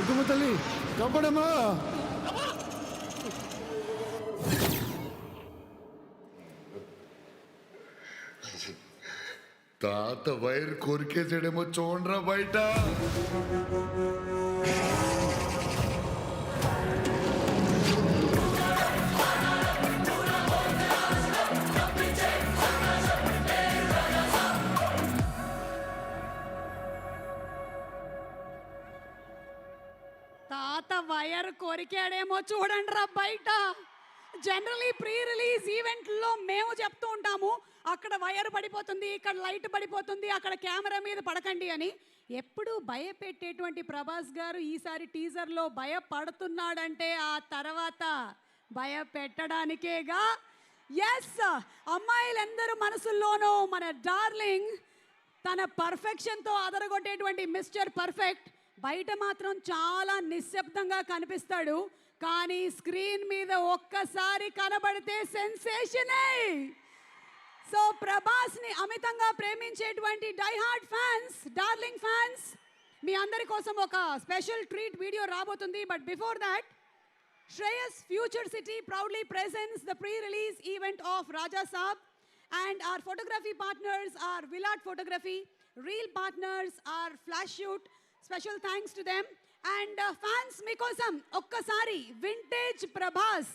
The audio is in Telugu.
దుర్గమ్మ తల్లి కాపాడమ్మా. తాత వైర్ కొరికేసాడేమో చూడరా బయట. తాత వైర్ కొరికాడేమో చూడండి రా బయట. జనరలీ ప్రీ రిలీజ్ ఈవెంట్లో మేము చెప్తూ ఉంటాము, అక్కడ వైర్ పడిపోతుంది, ఇక్కడ లైట్ పడిపోతుంది, అక్కడ కెమెరా మీద పడకండి అని. ఎప్పుడు భయపెట్టేటువంటి ప్రభాస్ గారు ఈసారి టీజర్లో భయపడుతున్నాడంటే ఆ తర్వాత భయపెట్టడానికేగా. ఎస్, అమ్మాయిలందరూ మనసుల్లోనూ మన డార్లింగ్ తన పర్ఫెక్షన్తో అదరగొట్టేటువంటి మిస్టర్ పర్ఫెక్ట్ బయట మాత్రం చాలా నిశ్శబ్దంగా కనిపిస్తాడు, కానీ స్క్రీన్ మీద ఒక్కసారి కనబడితే సెన్సేషనే. సో ప్రభాస్ని అమితంగా ప్రేమించేటువంటి డైహార్డ్ ఫ్యాన్స్, డార్లింగ్ ఫ్యాన్స్, మీ అందరి కోసం ఒక స్పెషల్ ట్రీట్ వీడియో రాబోతుంది. But before that, Shreyas Future City proudly presents the pre-release event of Raja Saab, and our photography partners are Villaat Photography, reel partners are Flash Shoot. Special thanks to them. And fans మీకోసం ఒక్కసారి vintage Prabhas